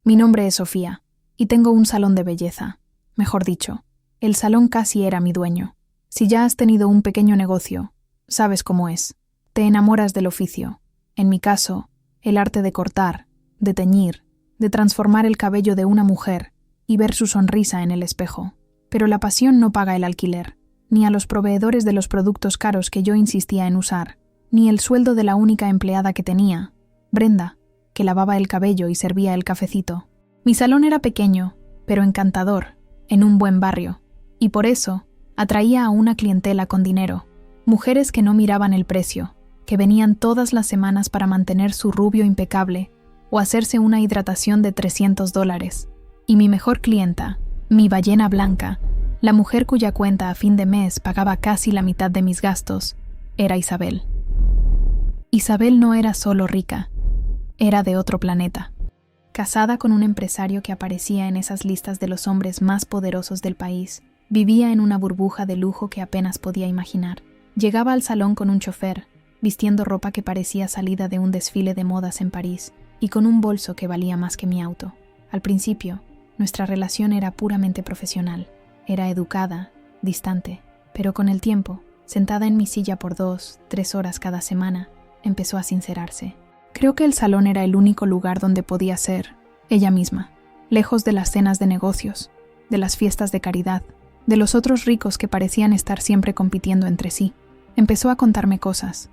Mi nombre es Sofía, y tengo un salón de belleza. Mejor dicho, el salón casi era mi dueño. Si ya has tenido un pequeño negocio, sabes cómo es. Te enamoras del oficio. En mi caso, el arte de cortar, de teñir, de transformar el cabello de una mujer y ver su sonrisa en el espejo. Pero la pasión no paga el alquiler, ni a los proveedores de los productos caros que yo insistía en usar, ni el sueldo de la única empleada que tenía, Brenda, que lavaba el cabello y servía el cafecito. Mi salón era pequeño, pero encantador, en un buen barrio, y por eso atraía a una clientela con dinero, mujeres que no miraban el precio, que venían todas las semanas para mantener su rubio impecable o hacerse una hidratación de $300. Y mi mejor clienta, mi ballena blanca, la mujer cuya cuenta a fin de mes pagaba casi la mitad de mis gastos, era Isabel. Isabel no era solo rica, era de otro planeta. Casada con un empresario que aparecía en esas listas de los hombres más poderosos del país, vivía en una burbuja de lujo que apenas podía imaginar. Llegaba al salón con un chofer, vistiendo ropa que parecía salida de un desfile de modas en París, y con un bolso que valía más que mi auto. Al principio, nuestra relación era puramente profesional. Era educada, distante, pero con el tiempo, sentada en mi silla por 2-3 horas cada semana, empezó a sincerarse. Creo que el salón era el único lugar donde podía ser ella misma, lejos de las cenas de negocios, de las fiestas de caridad, de los otros ricos que parecían estar siempre compitiendo entre sí. Empezó a contarme cosas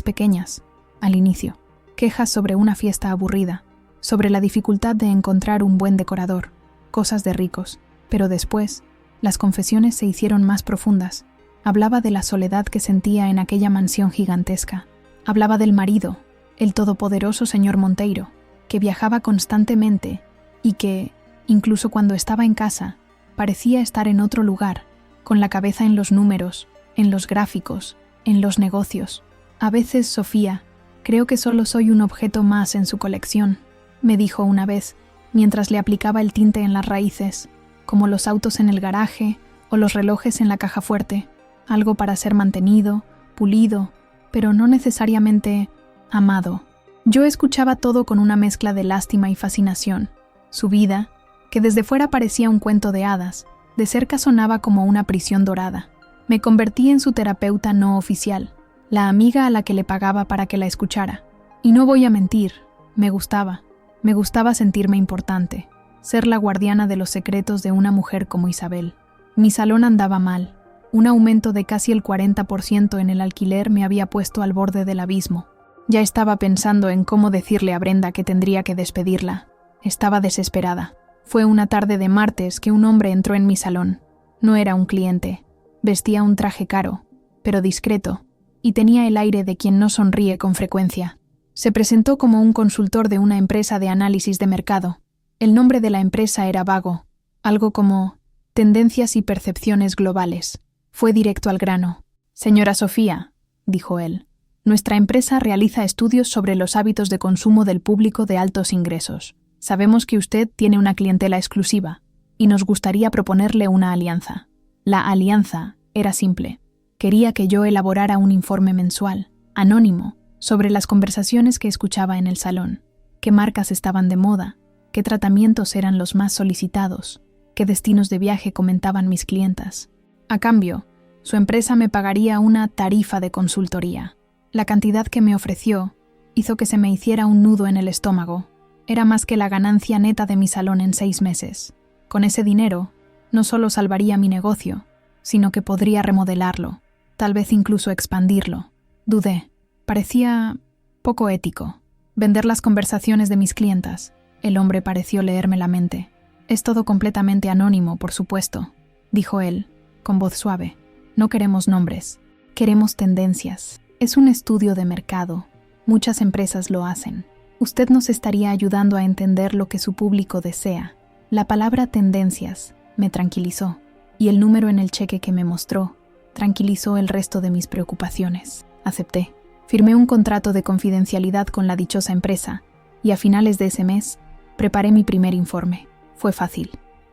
pequeñas, al inicio, quejas sobre una fiesta aburrida, sobre la dificultad de encontrar un buen decorador, cosas de ricos, pero después, las confesiones se hicieron más profundas. Hablaba de la soledad que sentía en aquella mansión gigantesca. Hablaba del marido, el todopoderoso señor Monteiro, que viajaba constantemente y que, incluso cuando estaba en casa, parecía estar en otro lugar, con la cabeza en los números, en los gráficos, en los negocios. A veces, Sofía, creo que solo soy un objeto más en su colección, me dijo una vez, mientras le aplicaba el tinte en las raíces, como los autos en el garaje o los relojes en la caja fuerte, algo para ser mantenido, pulido, pero no necesariamente amado. Yo escuchaba todo con una mezcla de lástima y fascinación. Su vida, que desde fuera parecía un cuento de hadas, de cerca sonaba como una prisión dorada. Me convertí en su terapeuta no oficial, la amiga a la que le pagaba para que la escuchara. Y no voy a mentir, me gustaba sentirme importante, ser la guardiana de los secretos de una mujer como Isabel. Mi salón andaba mal. Un aumento de casi el 40% en el alquiler me había puesto al borde del abismo. Ya estaba pensando en cómo decirle a Brenda que tendría que despedirla. Estaba desesperada. Fue una tarde de martes que un hombre entró en mi salón. No era un cliente. Vestía un traje caro, pero discreto, y tenía el aire de quien no sonríe con frecuencia. Se presentó como un consultor de una empresa de análisis de mercado. El nombre de la empresa era vago, algo como Tendencias y Percepciones Globales. Fue directo al grano. «Señora Sofía», dijo él, «nuestra empresa realiza estudios sobre los hábitos de consumo del público de altos ingresos. Sabemos que usted tiene una clientela exclusiva y nos gustaría proponerle una alianza». La alianza era simple. Quería que yo elaborara un informe mensual, anónimo, sobre las conversaciones que escuchaba en el salón, qué marcas estaban de moda, qué tratamientos eran los más solicitados, qué destinos de viaje comentaban mis clientas. A cambio, su empresa me pagaría una tarifa de consultoría. La cantidad que me ofreció hizo que se me hiciera un nudo en el estómago. Era más que la ganancia neta de mi salón en 6 meses. Con ese dinero, no solo salvaría mi negocio, sino que podría remodelarlo, tal vez incluso expandirlo. Dudé. Parecía poco ético. Vender las conversaciones de mis clientas. El hombre pareció leerme la mente. «Es todo completamente anónimo, por supuesto», dijo él, con voz suave. «No queremos nombres. Queremos tendencias. Es un estudio de mercado. Muchas empresas lo hacen. Usted nos estaría ayudando a entender lo que su público desea». La palabra tendencias me tranquilizó, y el número en el cheque que me mostró tranquilizó el resto de mis preocupaciones. Acepté. Firmé un contrato de confidencialidad con la dichosa empresa, y a finales de ese mes preparé mi primer informe. Fue fácil.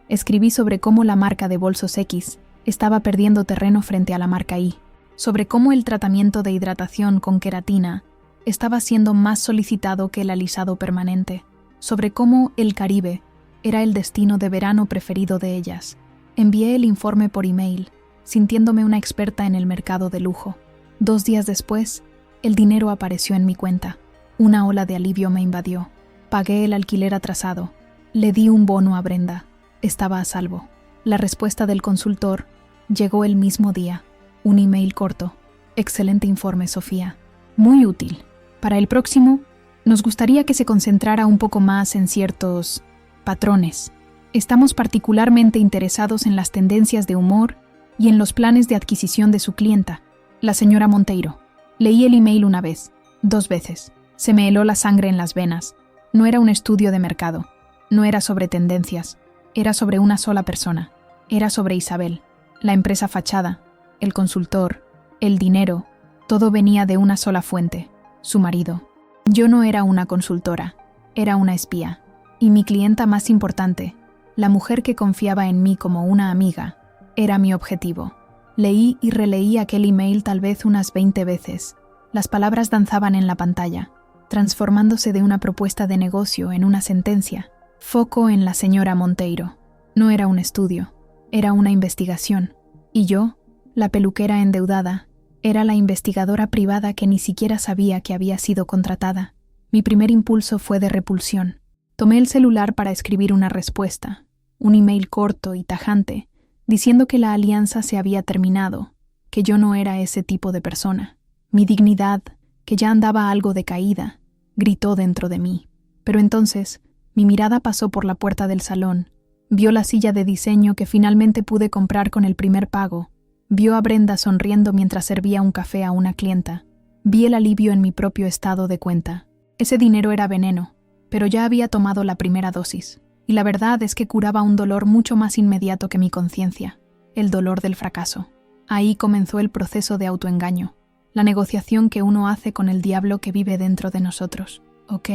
Escribí sobre cómo la marca de bolsos X estaba perdiendo terreno frente a la marca Y, sobre cómo el tratamiento de hidratación con queratina estaba siendo más solicitado que el alisado permanente, sobre cómo el Caribe era el destino de verano preferido de ellas. Envié el informe por email, sintiéndome una experta en el mercado de lujo. 2 días después, el dinero apareció en mi cuenta. Una ola de alivio me invadió. Pagué el alquiler atrasado. Le di un bono a Brenda. Estaba a salvo. La respuesta del consultor llegó el mismo día. Un email corto. Excelente informe, Sofía. Muy útil. Para el próximo, nos gustaría que se concentrara un poco más en ciertos patrones. Estamos particularmente interesados en las tendencias de humor y en los planes de adquisición de su clienta, la señora Monteiro. Leí el email una vez, 2 veces. Se me heló la sangre en las venas. No era un estudio de mercado. No era sobre tendencias. Era sobre una sola persona. Era sobre Isabel. La empresa fachada, el consultor, el dinero, todo venía de una sola fuente, su marido. Yo no era una consultora, era una espía. Y mi clienta más importante, la mujer que confiaba en mí como una amiga, era mi objetivo. Leí y releí aquel email tal vez unas 20 veces. Las palabras danzaban en la pantalla, transformándose de una propuesta de negocio en una sentencia. Foco en la señora Monteiro. No era un estudio, era una investigación. Y yo, la peluquera endeudada, era la investigadora privada que ni siquiera sabía que había sido contratada. Mi primer impulso fue de repulsión. Tomé el celular para escribir una respuesta, un email corto y tajante, diciendo que la alianza se había terminado, que yo no era ese tipo de persona. Mi dignidad, que ya andaba algo decaída, gritó dentro de mí. Pero entonces, mi mirada pasó por la puerta del salón, vio la silla de diseño que finalmente pude comprar con el primer pago, vio a Brenda sonriendo mientras servía un café a una clienta. Vi el alivio en mi propio estado de cuenta. Ese dinero era veneno, pero ya había tomado la primera dosis. Y la verdad es que curaba un dolor mucho más inmediato que mi conciencia, el dolor del fracaso. Ahí comenzó el proceso de autoengaño, la negociación que uno hace con el diablo que vive dentro de nosotros. Ok,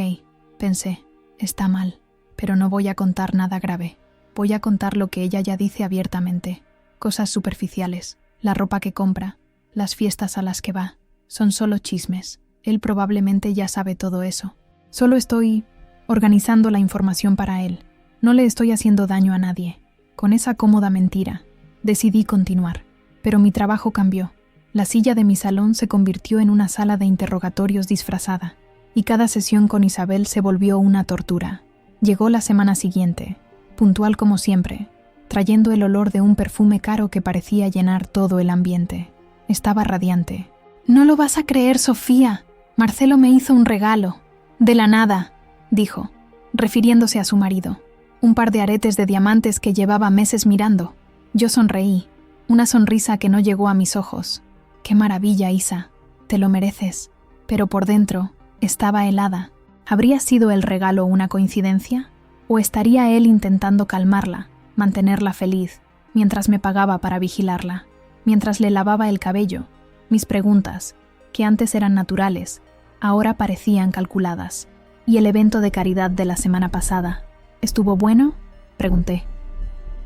pensé, está mal, pero no voy a contar nada grave. Voy a contar lo que ella ya dice abiertamente. Cosas superficiales. La ropa que compra, las fiestas a las que va, son solo chismes. Él probablemente ya sabe todo eso. Solo estoy organizando la información para él. No le estoy haciendo daño a nadie. Con esa cómoda mentira, decidí continuar. Pero mi trabajo cambió. La silla de mi salón se convirtió en una sala de interrogatorios disfrazada, y cada sesión con Isabel se volvió una tortura. Llegó la semana siguiente, puntual como siempre, trayendo el olor de un perfume caro que parecía llenar todo el ambiente. Estaba radiante. «No lo vas a creer, Sofía. Marcelo me hizo un regalo. De la nada», dijo, refiriéndose a su marido. Un par de aretes de diamantes que llevaba meses mirando. Yo sonreí, una sonrisa que no llegó a mis ojos. «Qué maravilla, Isa. Te lo mereces». Pero por dentro estaba helada. ¿Habría sido el regalo una coincidencia? ¿O estaría él intentando calmarla, mantenerla feliz, mientras me pagaba para vigilarla, mientras le lavaba el cabello? Mis preguntas, que antes eran naturales, ahora parecían calculadas. ¿Y el evento de caridad de la semana pasada? ¿Estuvo bueno?, pregunté.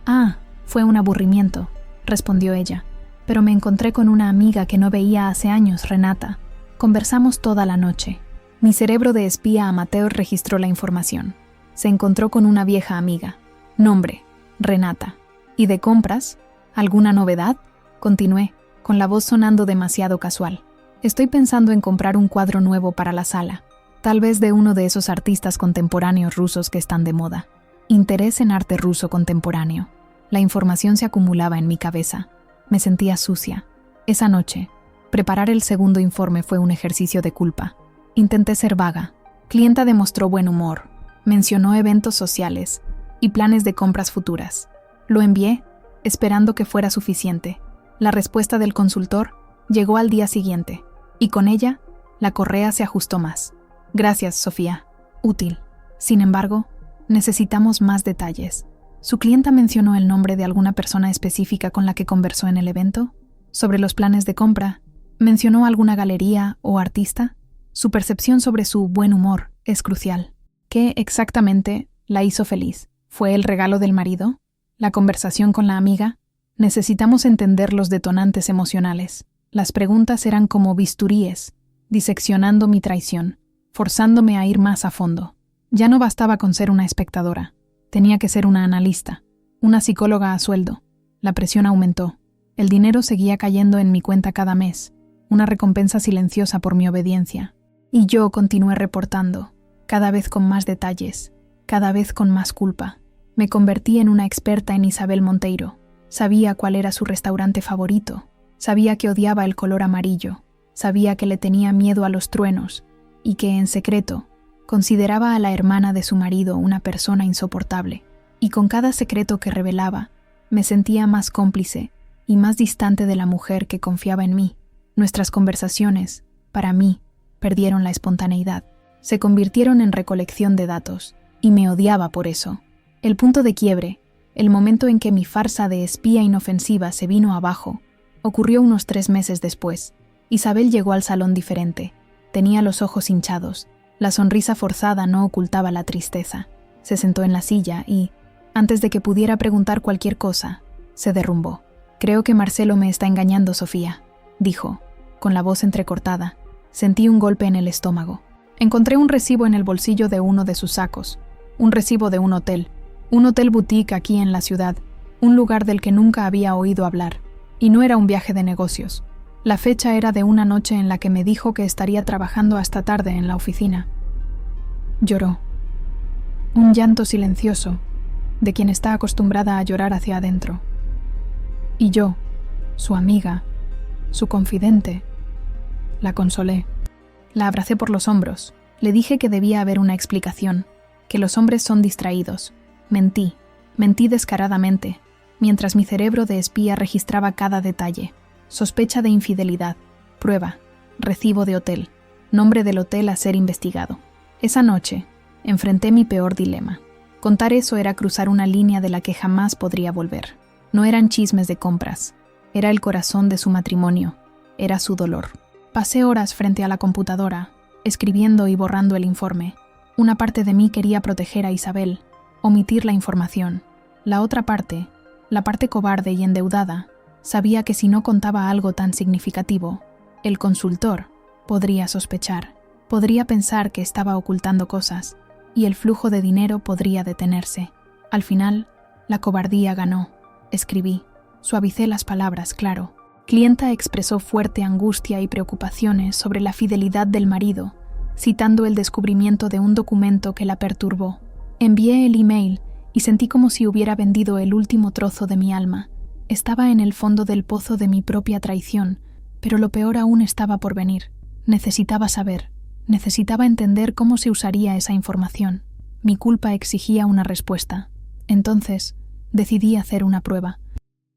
«Ah, fue un aburrimiento», respondió ella. «Pero me encontré con una amiga que no veía hace años, Renata. Conversamos toda la noche». Mi cerebro de espía amateur registró la información. Se encontró con una vieja amiga. Nombre: Renata. ¿Y de compras? ¿Alguna novedad?, continué, con la voz sonando demasiado casual. «Estoy pensando en comprar un cuadro nuevo para la sala, tal vez de uno de esos artistas contemporáneos rusos que están de moda. Interés en arte ruso contemporáneo». La información se acumulaba en mi cabeza. Me sentía sucia. Esa noche, preparar el segundo informe fue un ejercicio de culpa. Intenté ser vaga. Clienta demostró buen humor. Mencionó eventos sociales y planes de compras futuras. Lo envié, esperando que fuera suficiente. La respuesta del consultor llegó al día siguiente, y con ella, la correa se ajustó más. «Gracias, Sofía. Útil. Sin embargo, necesitamos más detalles». ¿Su clienta mencionó el nombre de alguna persona específica con la que conversó en el evento? ¿Sobre los planes de compra? ¿Mencionó alguna galería o artista? Su percepción sobre su buen humor es crucial. ¿Qué exactamente la hizo feliz? ¿Fue el regalo del marido? ¿La conversación con la amiga? Necesitamos entender los detonantes emocionales. Las preguntas eran como bisturíes, diseccionando mi traición, forzándome a ir más a fondo. Ya no bastaba con ser una espectadora. Tenía que ser una analista, una psicóloga a sueldo. La presión aumentó. El dinero seguía cayendo en mi cuenta cada mes, una recompensa silenciosa por mi obediencia. Y yo continué reportando, cada vez con más detalles, cada vez con más culpa. Me convertí en una experta en Isabel Monteiro. Sabía cuál era su restaurante favorito. Sabía que odiaba el color amarillo. Sabía que le tenía miedo a los truenos y que, en secreto, consideraba a la hermana de su marido una persona insoportable. Y con cada secreto que revelaba, me sentía más cómplice y más distante de la mujer que confiaba en mí. Nuestras conversaciones, para mí, perdieron la espontaneidad. Se convirtieron en recolección de datos, y me odiaba por eso. El punto de quiebre, el momento en que mi farsa de espía inofensiva se vino abajo, ocurrió unos 3 meses después. Isabel llegó al salón diferente. Tenía los ojos hinchados. La sonrisa forzada no ocultaba la tristeza. Se sentó en la silla y, antes de que pudiera preguntar cualquier cosa, se derrumbó. «Creo que Marcelo me está engañando, Sofía», dijo, con la voz entrecortada. Sentí un golpe en el estómago. Encontré un recibo en el bolsillo de uno de sus sacos. Un recibo de un hotel boutique aquí en la ciudad, un lugar del que nunca había oído hablar. Y no era un viaje de negocios. La fecha era de una noche en la que me dijo que estaría trabajando hasta tarde en la oficina. Lloró. Un llanto silencioso, de quien está acostumbrada a llorar hacia adentro. Y yo, su amiga, su confidente, la consolé. La abracé por los hombros. Le dije que debía haber una explicación, que los hombres son distraídos. Mentí descaradamente, mientras mi cerebro de espía registraba cada detalle. Sospecha de infidelidad, prueba, recibo de hotel, nombre del hotel a ser investigado. Esa noche, enfrenté mi peor dilema. Contar eso era cruzar una línea de la que jamás podría volver. No eran chismes de compras, era el corazón de su matrimonio, era su dolor. Pasé horas frente a la computadora, escribiendo y borrando el informe. Una parte de mí quería proteger a Isabel, omitir la información. La otra parte, la parte cobarde y endeudada, sabía que si no contaba algo tan significativo, el consultor podría sospechar, podría pensar que estaba ocultando cosas, y el flujo de dinero podría detenerse. Al final, la cobardía ganó. Escribí. Suavicé las palabras, claro. Clienta expresó fuerte angustia y preocupaciones sobre la fidelidad del marido, citando el descubrimiento de un documento que la perturbó. Envié el email y sentí como si hubiera vendido el último trozo de mi alma. Estaba en el fondo del pozo de mi propia traición, pero lo peor aún estaba por venir. Necesitaba saber, necesitaba entender cómo se usaría esa información. Mi culpa exigía una respuesta. Entonces, decidí hacer una prueba.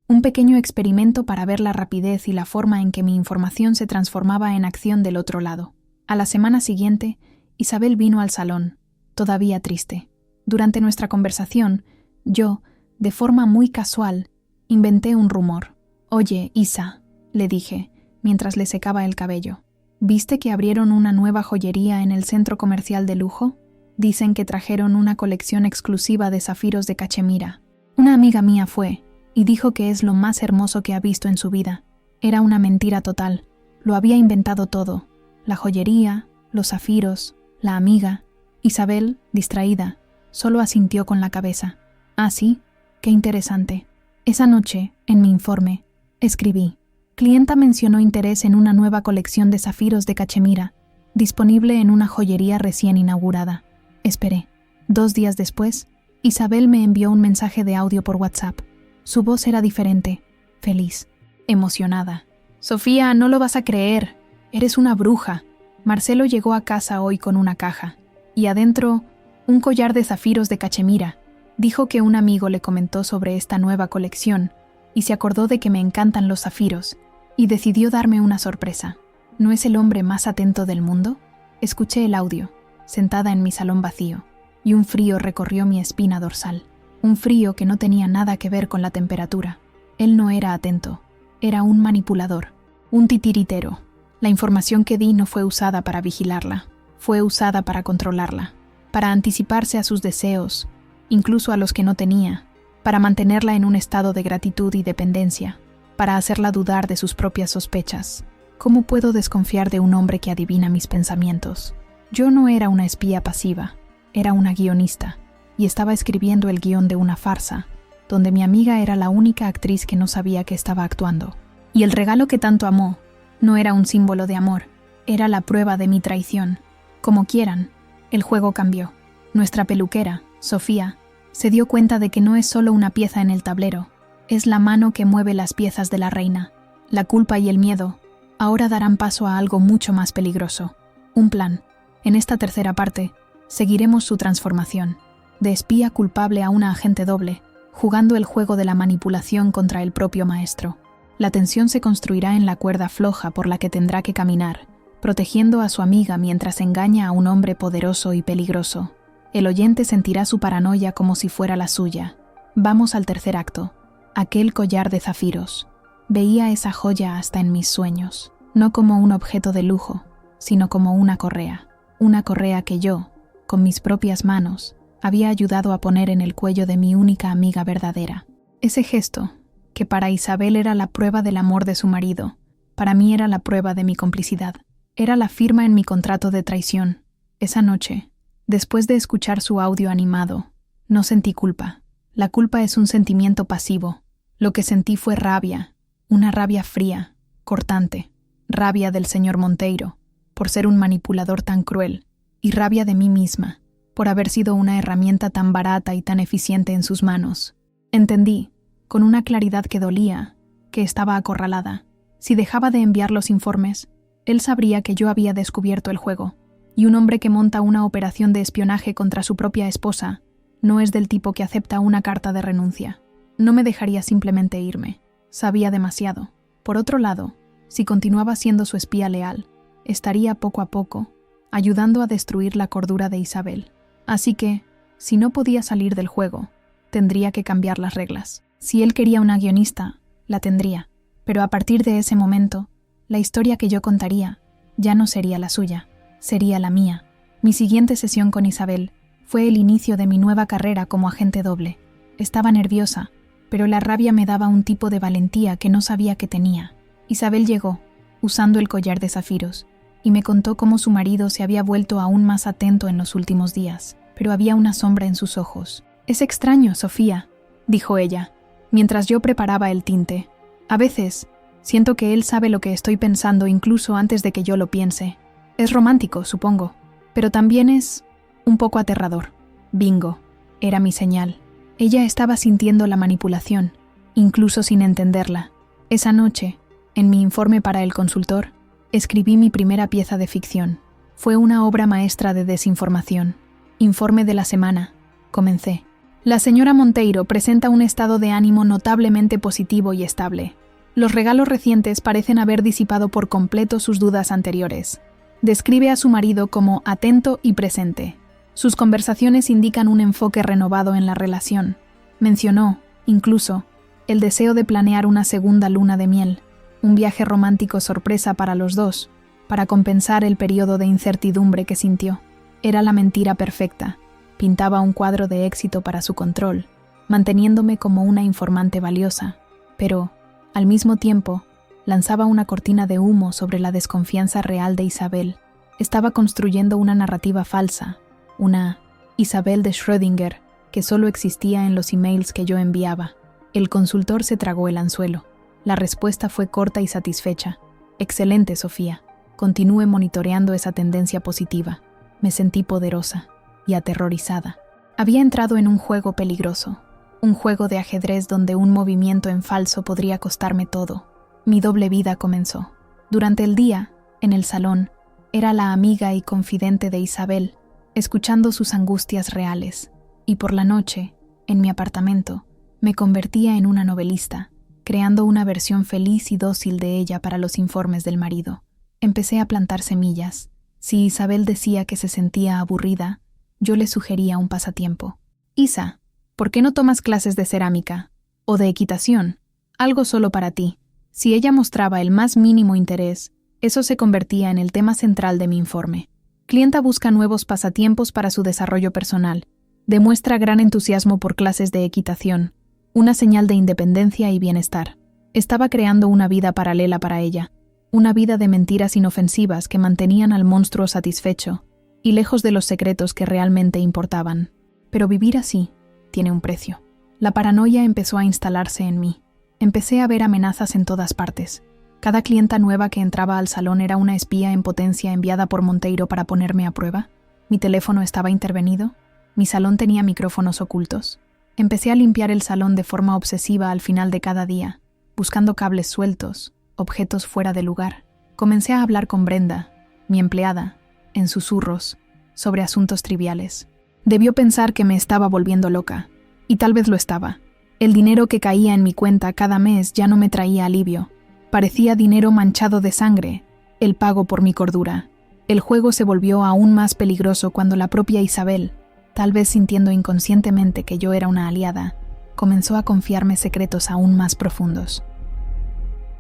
Un pequeño experimento para ver la rapidez y la forma en que mi información se transformaba en acción del otro lado. A la semana siguiente, Isabel vino al salón, todavía triste. Durante nuestra conversación, yo, de forma muy casual, inventé un rumor. «Oye, Isa», le dije, mientras le secaba el cabello, ¿viste que abrieron una nueva joyería en el centro comercial de lujo? Dicen que trajeron una colección exclusiva de zafiros de cachemira. Una amiga mía fue, y dijo que es lo más hermoso que ha visto en su vida. Era una mentira total. Lo había inventado todo. La joyería, los zafiros, la amiga. Isabel, distraída, solo asintió con la cabeza. «Ah, sí, qué interesante». Esa noche, en mi informe, escribí: clienta mencionó interés en una nueva colección de zafiros de cachemira, disponible en una joyería recién inaugurada. Esperé. 2 días después, Isabel me envió un mensaje de audio por WhatsApp. Su voz era diferente, feliz, emocionada. «Sofía, no lo vas a creer. Eres una bruja. Marcelo llegó a casa hoy con una caja. Y adentro, un collar de zafiros de cachemira. Dijo que un amigo le comentó sobre esta nueva colección y se acordó de que me encantan los zafiros y decidió darme una sorpresa. ¿No es el hombre más atento del mundo?». Escuché el audio, sentada en mi salón vacío, y un frío recorrió mi espina dorsal. Un frío que no tenía nada que ver con la temperatura. Él no era atento, era un manipulador, un titiritero. La información que di no fue usada para vigilarla, fue usada para controlarla, para anticiparse a sus deseos, incluso a los que no tenía, para mantenerla en un estado de gratitud y dependencia, para hacerla dudar de sus propias sospechas. ¿Cómo puedo desconfiar de un hombre que adivina mis pensamientos? Yo no era una espía pasiva, Era una guionista, y estaba escribiendo el guión de una farsa, donde mi amiga era la única actriz que no sabía que estaba actuando. Y el regalo que tanto amó no era un símbolo de amor, era la prueba de mi traición. Como quieran, el juego cambió. Nuestra peluquera, Sofía, se dio cuenta de que no es solo una pieza en el tablero, es la mano que mueve las piezas de la reina. La culpa y el miedo ahora darán paso a algo mucho más peligroso. Un plan. En esta tercera parte, seguiremos su transformación, de espía culpable a una agente doble, jugando el juego de la manipulación contra el propio maestro. La tensión se construirá en la cuerda floja por la que tendrá que caminar, protegiendo a su amiga mientras engaña a un hombre poderoso y peligroso. El oyente sentirá su paranoia como si fuera la suya. Vamos al tercer acto. Aquel collar de zafiros. Veía esa joya hasta en mis sueños, no como un objeto de lujo, sino como una correa que yo, con mis propias manos, había ayudado a poner en el cuello de mi única amiga verdadera. Ese gesto, que para Isabel era la prueba del amor de su marido, para mí era la prueba de mi complicidad. Era la firma en mi contrato de traición. Esa noche, después de escuchar su audio animado, no sentí culpa. La culpa es un sentimiento pasivo. Lo que sentí fue rabia, una rabia fría, cortante, rabia del señor Monteiro, por ser un manipulador tan cruel, y rabia de mí misma, por haber sido una herramienta tan barata y tan eficiente en sus manos. Entendí, con una claridad que dolía, que estaba acorralada. Si dejaba de enviar los informes, él sabría que yo había descubierto el juego, y un hombre que monta una operación de espionaje contra su propia esposa no es del tipo que acepta una carta de renuncia. No me dejaría simplemente irme. Sabía demasiado. Por otro lado, si continuaba siendo su espía leal, estaría poco a poco ayudando a destruir la cordura de Isabel. Así que, si no podía salir del juego, tendría que cambiar las reglas. Si él quería una guionista, la tendría. Pero a partir de ese momento, la historia que yo contaría ya no sería la suya, sería la mía. Mi siguiente sesión con Isabel fue el inicio de mi nueva carrera como agente doble. Estaba nerviosa, pero la rabia me daba un tipo de valentía que no sabía que tenía. Isabel llegó, usando el collar de zafiros, y me contó cómo su marido se había vuelto aún más atento en los últimos días, pero había una sombra en sus ojos. «Es extraño, Sofía», dijo ella, mientras yo preparaba el tinte. «A veces, siento que él sabe lo que estoy pensando incluso antes de que yo lo piense. Es romántico, supongo, pero también es un poco aterrador». Bingo, era mi señal. Ella estaba sintiendo la manipulación, incluso sin entenderla. Esa noche, en mi informe para el consultor, escribí mi primera pieza de ficción. Fue una obra maestra de desinformación. Informe de la semana. Comencé. La señora Monteiro presenta un estado de ánimo notablemente positivo y estable. Los regalos recientes parecen haber disipado por completo sus dudas anteriores. Describe a su marido como atento y presente. Sus conversaciones indican un enfoque renovado en la relación. Mencionó, incluso, el deseo de planear una segunda luna de miel, un viaje romántico sorpresa para los dos, para compensar el periodo de incertidumbre que sintió. Era la mentira perfecta. Pintaba un cuadro de éxito para su control, manteniéndome como una informante valiosa, pero, al mismo tiempo, lanzaba una cortina de humo sobre la desconfianza real de Isabel. Estaba construyendo una narrativa falsa, una Isabel de Schrödinger que solo existía en los emails que yo enviaba. El consultor se tragó el anzuelo. La respuesta fue corta y satisfecha. «Excelente, Sofía. Continúe monitoreando esa tendencia positiva». Me sentí poderosa y aterrorizada. Había entrado en un juego peligroso, un juego de ajedrez donde un movimiento en falso podría costarme todo. Mi doble vida comenzó. Durante el día, en el salón, era la amiga y confidente de Isabel, escuchando sus angustias reales, y por la noche, en mi apartamento, me convertía en una novelista, creando una versión feliz y dócil de ella para los informes del marido. Empecé a plantar semillas. Si Isabel decía que se sentía aburrida, yo le sugería un pasatiempo. «Isa, ¿por qué no tomas clases de cerámica? O de equitación? Algo solo para ti». Si ella mostraba el más mínimo interés, eso se convertía en el tema central de mi informe. Clienta busca nuevos pasatiempos para su desarrollo personal. Demuestra gran entusiasmo por clases de equitación, una señal de independencia y bienestar. Estaba creando una vida paralela para ella, una vida de mentiras inofensivas que mantenían al monstruo satisfecho, y lejos de los secretos que realmente importaban. Pero vivir así tiene un precio. La paranoia empezó a instalarse en mí. Empecé a ver amenazas en todas partes. Cada clienta nueva que entraba al salón era una espía en potencia enviada por Monteiro para ponerme a prueba. Mi teléfono estaba intervenido. Mi salón tenía micrófonos ocultos. Empecé a limpiar el salón de forma obsesiva al final de cada día, buscando cables sueltos, objetos fuera de lugar. Comencé a hablar con Brenda, mi empleada, en susurros, sobre asuntos triviales. Debió pensar que me estaba volviendo loca, y tal vez lo estaba. El dinero que caía en mi cuenta cada mes ya no me traía alivio. Parecía dinero manchado de sangre, el pago por mi cordura. El juego se volvió aún más peligroso cuando la propia Isabel, tal vez sintiendo inconscientemente que yo era una aliada, comenzó a confiarme secretos aún más profundos.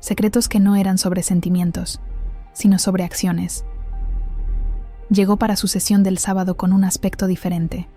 Secretos que no eran sobre sentimientos, sino sobre acciones. Llegó para su sesión del sábado con un aspecto diferente.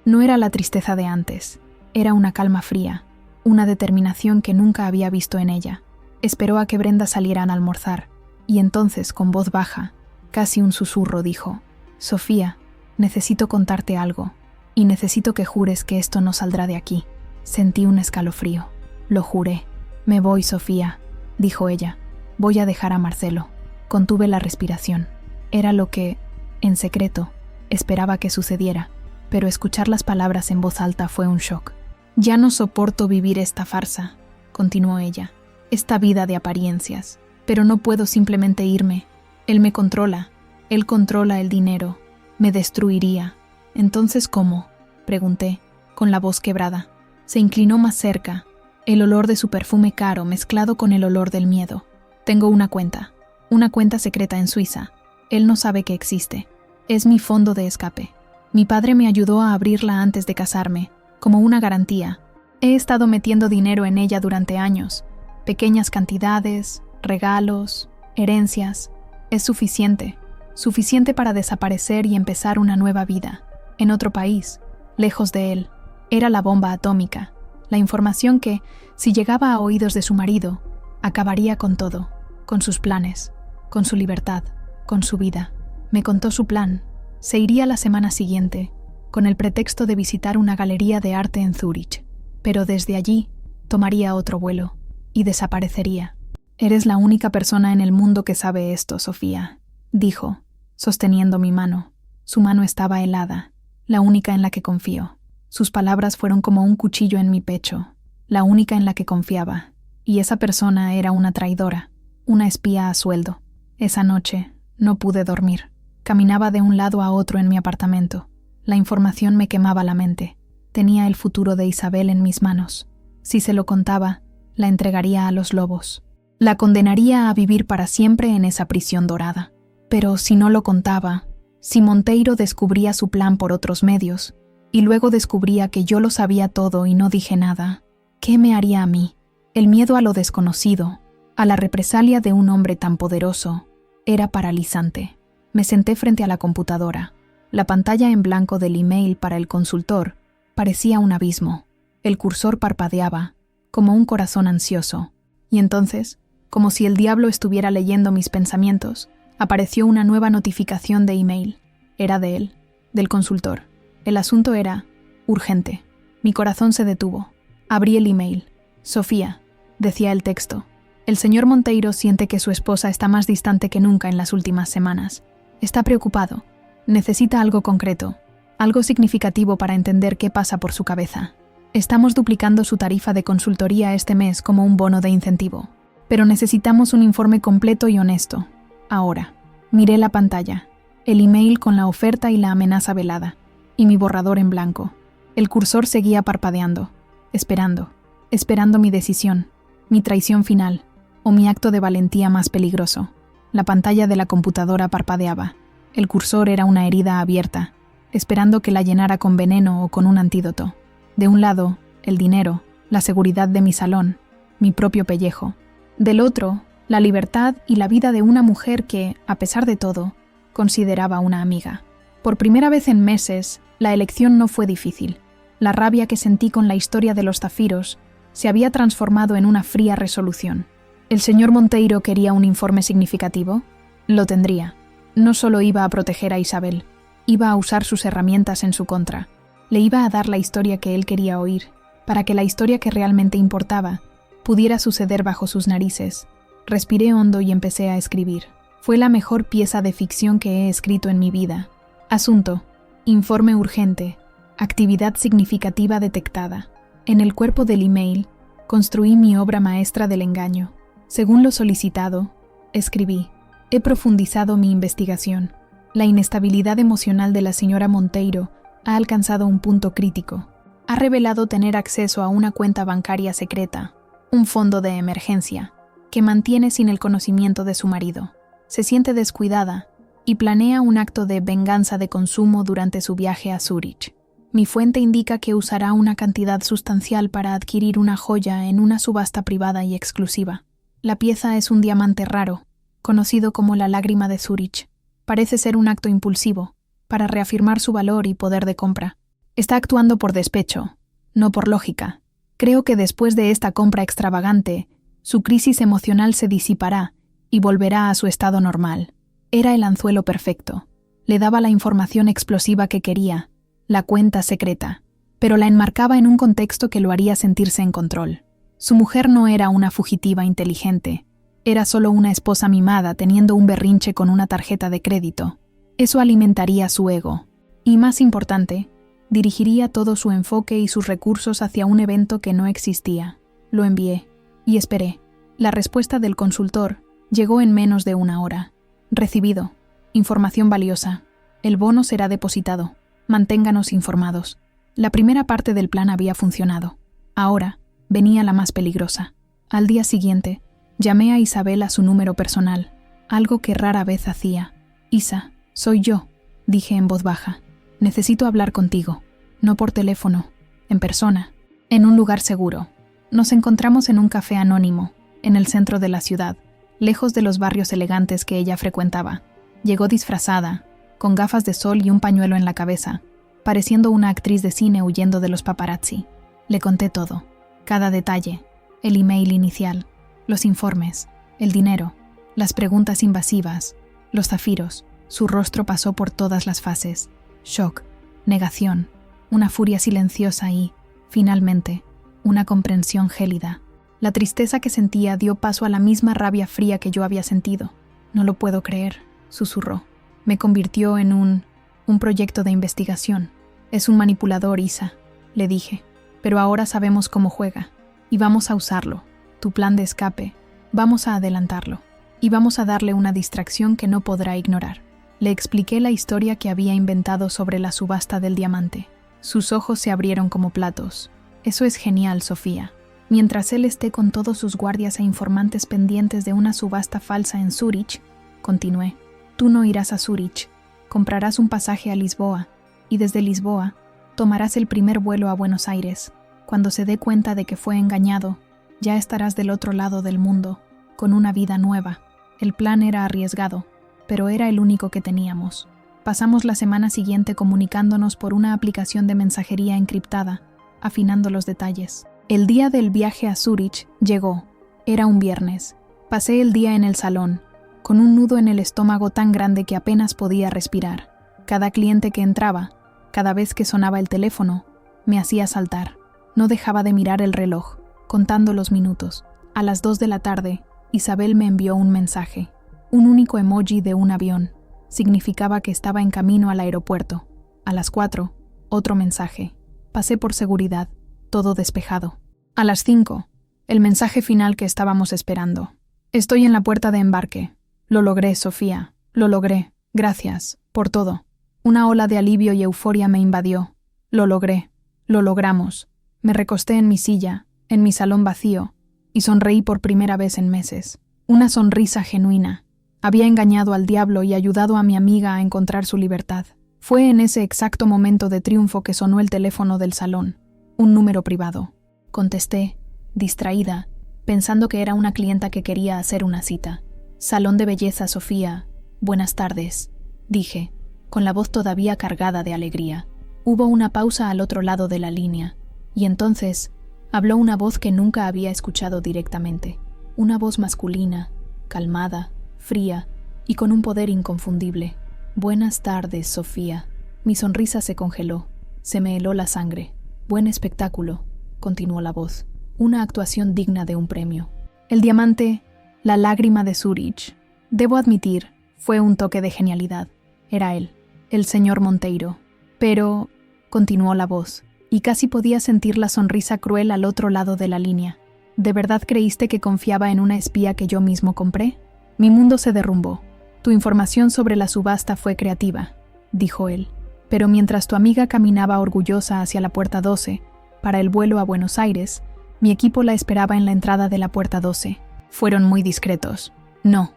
No era la tristeza de antes, era una calma fría, una determinación que nunca había visto en ella. Esperó a que Brenda saliera a almorzar, y entonces, con voz baja, casi un susurro, dijo: «Sofía, necesito contarte algo, y necesito que jures que esto no saldrá de aquí». Sentí un escalofrío. Lo juré. «Me voy, Sofía», dijo ella. «Voy a dejar a Marcelo». Contuve la respiración. Era lo que, en secreto, esperaba que sucediera, pero escuchar las palabras en voz alta fue un shock. «Ya no soporto vivir esta farsa», continuó ella. «Esta vida de apariencias. Pero no puedo simplemente irme. Él me controla. Él controla el dinero. Me destruiría». «¿Entonces cómo?», pregunté, con la voz quebrada. Se inclinó más cerca, el olor de su perfume caro mezclado con el olor del miedo. «Tengo una cuenta secreta en Suiza. Él no sabe que existe. Es mi fondo de escape. Mi padre me ayudó a abrirla antes de casarme, como una garantía. He estado metiendo dinero en ella durante años. Pequeñas cantidades, regalos, herencias. Es suficiente para desaparecer y empezar una nueva vida, en otro país, lejos de él. Era la bomba atómica, la información que, si llegaba a oídos de su marido, acabaría con todo, con sus planes, con su libertad, con su vida. Me contó su plan. Se iría la semana siguiente, con el pretexto de visitar una galería de arte en Zúrich, pero desde allí tomaría otro vuelo y desaparecería. «Eres la única persona en el mundo que sabe esto, Sofía», dijo, sosteniendo mi mano. Su mano estaba helada, la única en la que confío. Sus palabras fueron como un cuchillo en mi pecho, la única en la que confiaba. Y esa persona era una traidora, una espía a sueldo. Esa noche no pude dormir. Caminaba de un lado a otro en mi apartamento. La información me quemaba la mente. Tenía el futuro de Isabel en mis manos. Si se lo contaba, la entregaría a los lobos. La condenaría a vivir para siempre en esa prisión dorada. Pero si no lo contaba, si Monteiro descubría su plan por otros medios, y luego descubría que yo lo sabía todo y no dije nada, ¿qué me haría a mí? El miedo a lo desconocido, a la represalia de un hombre tan poderoso, era paralizante. Me senté frente a la computadora. La pantalla en blanco del email para el consultor parecía un abismo. El cursor parpadeaba, como un corazón ansioso. Y entonces, como si el diablo estuviera leyendo mis pensamientos, apareció una nueva notificación de email. Era de él, del consultor. El asunto era urgente. Mi corazón se detuvo. Abrí el email. «Sofía», decía el texto. «El señor Monteiro siente que su esposa está más distante que nunca en las últimas semanas. Está preocupado. Necesita algo concreto, algo significativo para entender qué pasa por su cabeza. Estamos duplicando su tarifa de consultoría este mes como un bono de incentivo. Pero necesitamos un informe completo y honesto. Ahora». Miré la pantalla, el email con la oferta y la amenaza velada, y mi borrador en blanco. El cursor seguía parpadeando, esperando mi decisión, mi traición final, o mi acto de valentía más peligroso. La pantalla de la computadora parpadeaba. El cursor era una herida abierta, esperando que la llenara con veneno o con un antídoto. De un lado, el dinero, la seguridad de mi salón, mi propio pellejo. Del otro, la libertad y la vida de una mujer que, a pesar de todo, consideraba una amiga. Por primera vez en meses, la elección no fue difícil. La rabia que sentí con la historia de los zafiros se había transformado en una fría resolución. ¿El señor Monteiro quería un informe significativo? Lo tendría. No solo iba a proteger a Isabel, Iba a usar sus herramientas en su contra. Le iba a dar la historia que él quería oír, para que la historia que realmente importaba pudiera suceder bajo sus narices. Respiré hondo y empecé a escribir. Fue la mejor pieza de ficción que he escrito en mi vida. Asunto: informe urgente. Actividad significativa detectada. En el cuerpo del email, construí mi obra maestra del engaño. Según lo solicitado, escribí: he profundizado mi investigación. La inestabilidad emocional de la señora Monteiro ha alcanzado un punto crítico. Ha revelado tener acceso a una cuenta bancaria secreta, un fondo de emergencia, que mantiene sin el conocimiento de su marido. Se siente descuidada y planea un acto de venganza de consumo durante su viaje a Zúrich. Mi fuente indica que usará una cantidad sustancial para adquirir una joya en una subasta privada y exclusiva. La pieza es un diamante raro, conocido como la lágrima de Zúrich. Parece ser un acto impulsivo, para reafirmar su valor y poder de compra. Está actuando por despecho, no por lógica. Creo que después de esta compra extravagante, su crisis emocional se disipará y volverá a su estado normal. Era el anzuelo perfecto. Le daba la información explosiva que quería, la cuenta secreta, pero la enmarcaba en un contexto que lo haría sentirse en control. Su mujer no era una fugitiva inteligente, era solo una esposa mimada teniendo un berrinche con una tarjeta de crédito. Eso alimentaría su ego. Y más importante, dirigiría todo su enfoque y sus recursos hacia un evento que no existía. Lo envié y esperé. La respuesta del consultor llegó en menos de una hora. Recibido. Información valiosa. El bono será depositado. Manténganos informados. La primera parte del plan había funcionado. Ahora venía la más peligrosa. Al día siguiente, llamé a Isabel a su número personal, algo que rara vez hacía. Isa, soy yo, dije en voz baja. Necesito hablar contigo. No por teléfono, en persona, en un lugar seguro. Nos encontramos en un café anónimo, en el centro de la ciudad, lejos de los barrios elegantes que ella frecuentaba. Llegó disfrazada, con gafas de sol y un pañuelo en la cabeza, pareciendo una actriz de cine huyendo de los paparazzi. Le conté todo, cada detalle, el email inicial, los informes, el dinero, las preguntas invasivas, los zafiros. Su rostro pasó por todas las fases: shock, negación, una furia silenciosa y, finalmente, una comprensión gélida. La tristeza que sentía dio paso a la misma rabia fría que yo había sentido. No lo puedo creer, susurró. Me convirtió en un proyecto de investigación. Es un manipulador, Isa, le dije. Pero ahora sabemos cómo juega. Y vamos a usarlo. Tu plan de escape. Vamos a adelantarlo. Y vamos a darle una distracción que no podrá ignorar. Le expliqué la historia que había inventado sobre la subasta del diamante. Sus ojos se abrieron como platos. Eso es genial, Sofía. Mientras él esté con todos sus guardias e informantes pendientes de una subasta falsa en Zúrich, continué. Tú no irás a Zúrich, comprarás un pasaje a Lisboa, y desde Lisboa tomarás el primer vuelo a Buenos Aires. Cuando se dé cuenta de que fue engañado, ya estarás del otro lado del mundo, con una vida nueva. El plan era arriesgado, pero era el único que teníamos. Pasamos la semana siguiente comunicándonos por una aplicación de mensajería encriptada, afinando los detalles. El día del viaje a Zúrich llegó. Era un viernes. Pasé el día en el salón, con un nudo en el estómago tan grande que apenas podía respirar. Cada cliente que entraba, cada vez que sonaba el teléfono, me hacía saltar. No dejaba de mirar el reloj, contando los minutos. A las 2 de la tarde, Isabel me envió un mensaje. Un único emoji de un avión. Significaba que estaba en camino al aeropuerto. A las 4, otro mensaje. Pasé por seguridad, todo despejado. A las 5, el mensaje final que estábamos esperando. Estoy en la puerta de embarque. Lo logré, Sofía. Lo logré. Gracias, por todo. Una ola de alivio y euforia me invadió. Lo logré. Lo logramos. Me recosté en mi silla, en mi salón vacío, y sonreí por primera vez en meses. Una sonrisa genuina. Había engañado al diablo y ayudado a mi amiga a encontrar su libertad. Fue en ese exacto momento de triunfo que sonó el teléfono del salón. Un número privado. Contesté, distraída, pensando que era una clienta que quería hacer una cita. Salón de belleza, Sofía. Buenas tardes, dije, con la voz todavía cargada de alegría. Hubo una pausa al otro lado de la línea, y entonces habló una voz que nunca había escuchado directamente. Una voz masculina, calmada, fría y con un poder inconfundible. Buenas tardes, Sofía. Mi sonrisa se congeló. Se me heló la sangre. Buen espectáculo, continuó la voz. Una actuación digna de un premio. El diamante, la lágrima de Zúrich. Debo admitir, fue un toque de genialidad. Era él, el señor Monteiro. Pero, continuó la voz, y casi podía sentir la sonrisa cruel al otro lado de la línea. ¿De verdad creíste que confiaba en una espía que yo mismo compré? Mi mundo se derrumbó. Tu información sobre la subasta fue creativa, dijo él. Pero mientras tu amiga caminaba orgullosa hacia la puerta 12, para el vuelo a Buenos Aires, mi equipo la esperaba en la entrada de la puerta 12. Fueron muy discretos. No.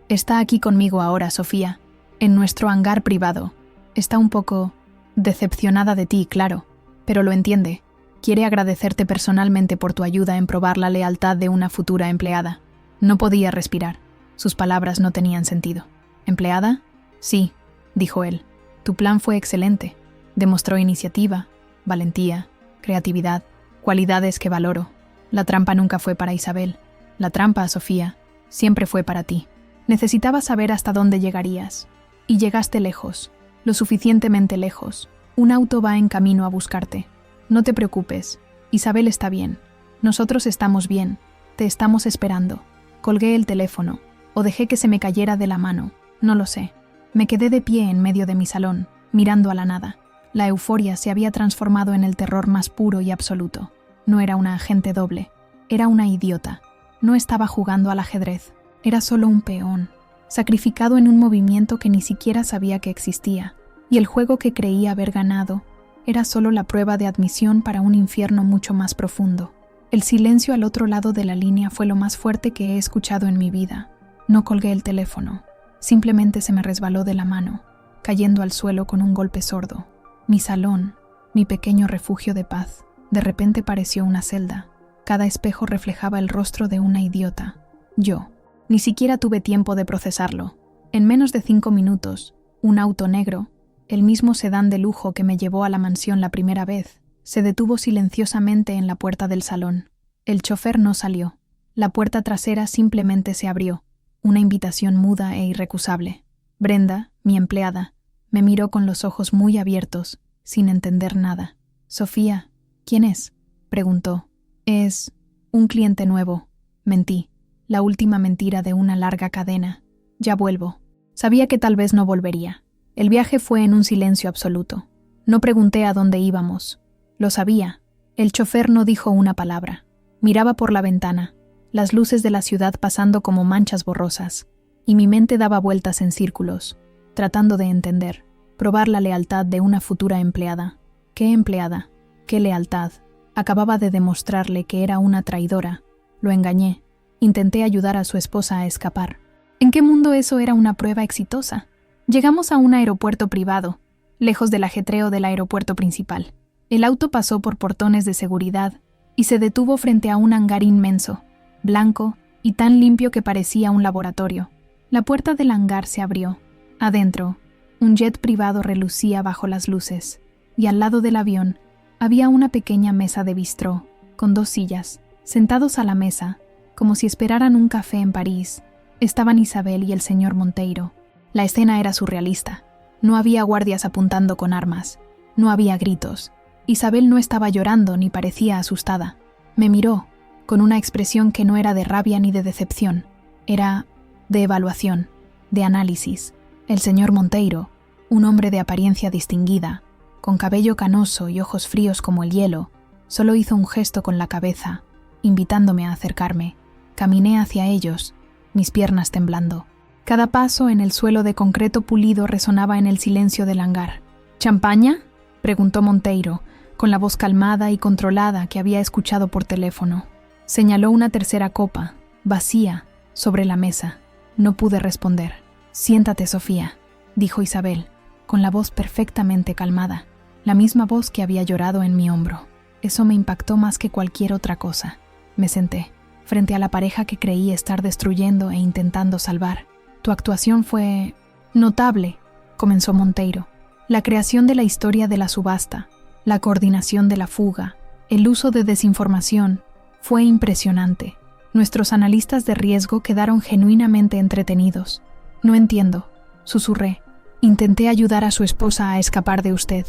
Está aquí conmigo ahora, Sofía, en nuestro hangar privado. Está un poco decepcionada de ti, claro, pero lo entiende. Quiere agradecerte personalmente por tu ayuda en probar la lealtad de una futura empleada. No podía respirar. Sus palabras no tenían sentido. ¿Empleada? Sí, dijo él. Tu plan fue excelente. Demostró iniciativa, valentía, creatividad, cualidades que valoro. La trampa nunca fue para Isabel. La trampa, Sofía, siempre fue para ti. Necesitaba saber hasta dónde llegarías. Y llegaste lejos, lo suficientemente lejos. Un auto va en camino a buscarte. No te preocupes, Isabel está bien. Nosotros estamos bien. Te estamos esperando. Colgué el teléfono, o dejé que se me cayera de la mano. No lo sé. Me quedé de pie en medio de mi salón, mirando a la nada. La euforia se había transformado en el terror más puro y absoluto. No era una agente doble. Era una idiota. No estaba jugando al ajedrez. Era solo un peón, sacrificado en un movimiento que ni siquiera sabía que existía. Y el juego que creía haber ganado era solo la prueba de admisión para un infierno mucho más profundo. El silencio al otro lado de la línea fue lo más fuerte que he escuchado en mi vida. No colgué el teléfono. Simplemente se me resbaló de la mano, cayendo al suelo con un golpe sordo. Mi salón, mi pequeño refugio de paz, de repente pareció una celda. Cada espejo reflejaba el rostro de una idiota. Yo. Ni siquiera tuve tiempo de procesarlo. En menos de 5 minutos, un auto negro, el mismo sedán de lujo que me llevó a la mansión la primera vez, se detuvo silenciosamente en la puerta del salón. El chofer no salió. La puerta trasera simplemente se abrió. Una invitación muda e irrecusable. Brenda, mi empleada, me miró con los ojos muy abiertos, sin entender nada. «Sofía, ¿quién es?», preguntó. «Es un cliente nuevo». Mentí. La última mentira de una larga cadena. «Ya vuelvo». Sabía que tal vez no volvería. El viaje fue en un silencio absoluto. No pregunté a dónde íbamos. Lo sabía. El chofer no dijo una palabra. Miraba por la ventana, las luces de la ciudad pasando como manchas borrosas, y mi mente daba vueltas en círculos, tratando de entender, probar la lealtad de una futura empleada. ¿Qué empleada? ¿Qué lealtad? Acababa de demostrarle que era una traidora. Lo engañé. Intenté ayudar a su esposa a escapar. ¿En qué mundo eso era una prueba exitosa? Llegamos a un aeropuerto privado, lejos del ajetreo del aeropuerto principal. El auto pasó por portones de seguridad y se detuvo frente a un hangar inmenso, blanco y tan limpio que parecía un laboratorio. La puerta del hangar se abrió. Adentro, un jet privado relucía bajo las luces, y al lado del avión había una pequeña mesa de bistró, con 2 sillas. Sentados a la mesa, como si esperaran un café en París, estaban Isabel y el señor Monteiro. La escena era surrealista. No había guardias apuntando con armas. No había gritos. Isabel no estaba llorando ni parecía asustada. Me miró, con una expresión que no era de rabia ni de decepción. Era de evaluación, de análisis. El señor Monteiro, un hombre de apariencia distinguida, con cabello canoso y ojos fríos como el hielo, solo hizo un gesto con la cabeza, invitándome a acercarme. Caminé hacia ellos, mis piernas temblando. Cada paso en el suelo de concreto pulido resonaba en el silencio del hangar. «¿Champaña?», preguntó Monteiro, con la voz calmada y controlada que había escuchado por teléfono. Señaló una tercera copa, vacía, sobre la mesa. No pude responder. «Siéntate, Sofía», dijo Isabel, con la voz perfectamente calmada, la misma voz que había llorado en mi hombro. Eso me impactó más que cualquier otra cosa. Me senté, frente a la pareja que creí estar destruyendo e intentando salvar. «Tu actuación fue notable», comenzó Monteiro. «La creación de la historia de la subasta, la coordinación de la fuga, el uso de desinformación, fue impresionante. Nuestros analistas de riesgo quedaron genuinamente entretenidos». «No entiendo», susurré. Intenté ayudar a su esposa a escapar de usted.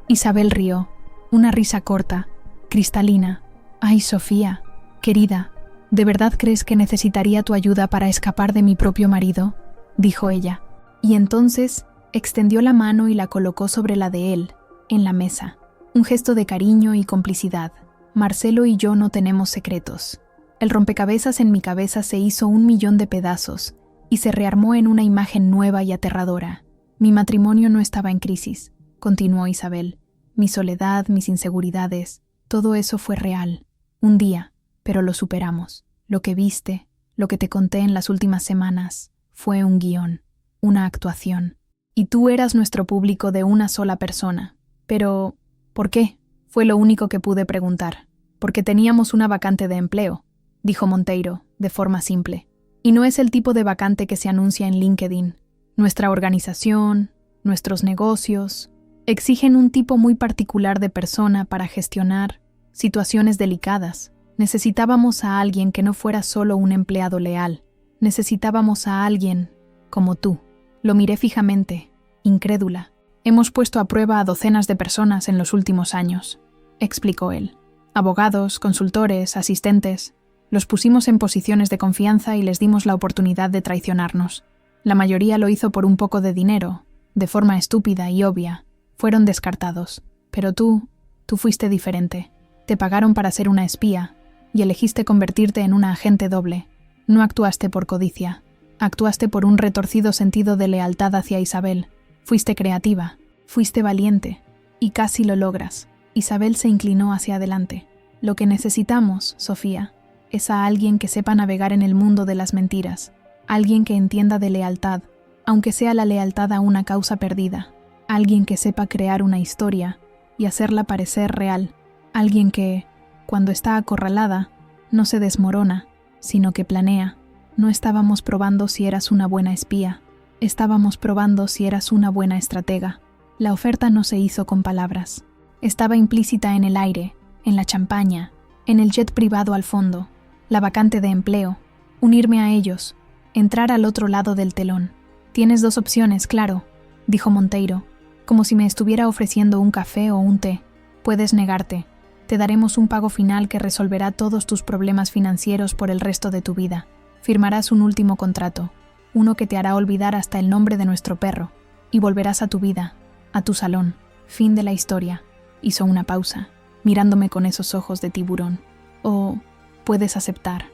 Isabel rió, una risa corta, cristalina. Ay, Sofía, querida, ¿de verdad crees que necesitaría tu ayuda para escapar de mi propio marido?, dijo ella. Y entonces extendió la mano y la colocó sobre la de él, en la mesa. Un gesto de cariño y complicidad. Marcelo y yo no tenemos secretos. El rompecabezas en mi cabeza se hizo 1.000.000 de pedazos y se rearmó en una imagen nueva y aterradora. Mi matrimonio no estaba en crisis, continuó Isabel. Mi soledad, mis inseguridades, todo eso fue real. Un día, pero lo superamos. Lo que viste, lo que te conté en las últimas semanas, fue un guión, una actuación. Y tú eras nuestro público de una sola persona. Pero, ¿por qué? Fue lo único que pude preguntar. Porque teníamos una vacante de empleo, dijo Monteiro, de forma simple. Y no es el tipo de vacante que se anuncia en LinkedIn. Nuestra organización, nuestros negocios, exigen un tipo muy particular de persona para gestionar situaciones delicadas. Necesitábamos a alguien que no fuera solo un empleado leal. Necesitábamos a alguien como tú. Lo miré fijamente, incrédula. Hemos puesto a prueba a docenas de personas en los últimos años, explicó él. Abogados, consultores, asistentes. Los pusimos en posiciones de confianza y les dimos la oportunidad de traicionarnos. La mayoría lo hizo por un poco de dinero, de forma estúpida y obvia. Fueron descartados. Pero tú fuiste diferente. Te pagaron para ser una espía y elegiste convertirte en una agente doble. No actuaste por codicia. Actuaste por un retorcido sentido de lealtad hacia Isabel. Fuiste creativa, fuiste valiente, y casi lo logras. Isabel se inclinó hacia adelante. Lo que necesitamos, Sofía, es a alguien que sepa navegar en el mundo de las mentiras, alguien que entienda de lealtad, aunque sea la lealtad a una causa perdida, alguien que sepa crear una historia y hacerla parecer real, alguien que, cuando está acorralada, no se desmorona, sino que planea. No estábamos probando si eras una buena espía, estábamos probando si eras una buena estratega. La oferta no se hizo con palabras. Estaba implícita en el aire, en la champaña, en el jet privado al fondo, la vacante de empleo, unirme a ellos, entrar al otro lado del telón. Tienes 2 opciones, claro, dijo Monteiro, como si me estuviera ofreciendo un café o un té. Puedes negarte. Te daremos un pago final que resolverá todos tus problemas financieros por el resto de tu vida. Firmarás un último contrato, uno que te hará olvidar hasta el nombre de nuestro perro, y volverás a tu vida, a tu salón. Fin de la historia. Hizo una pausa, mirándome con esos ojos de tiburón. O puedes aceptar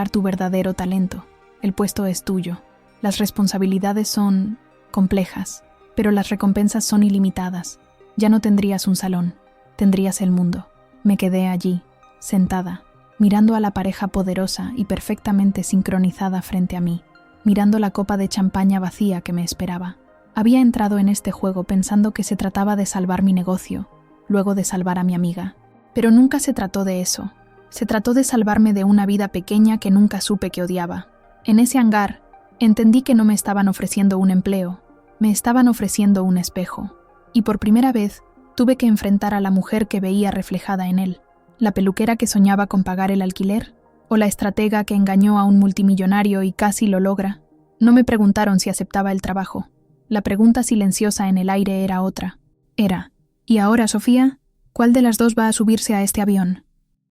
tu verdadero talento. El puesto es tuyo. Las responsabilidades son complejas, pero las recompensas son ilimitadas. Ya no tendrías un salón, tendrías el mundo. Me quedé allí, sentada, mirando a la pareja poderosa y perfectamente sincronizada frente a mí, mirando la copa de champaña vacía que me esperaba. Había entrado en este juego pensando que se trataba de salvar mi negocio, luego de salvar a mi amiga. Pero nunca se trató de eso. Se trató de salvarme de una vida pequeña que nunca supe que odiaba. En ese hangar, entendí que no me estaban ofreciendo un empleo, me estaban ofreciendo un espejo. Y por primera vez, tuve que enfrentar a la mujer que veía reflejada en él. ¿La peluquera que soñaba con pagar el alquiler? ¿O la estratega que engañó a un multimillonario y casi lo logra? No me preguntaron si aceptaba el trabajo. La pregunta silenciosa en el aire era otra. Era, ¿y ahora, Sofía? ¿Cuál de las dos va a subirse a este avión?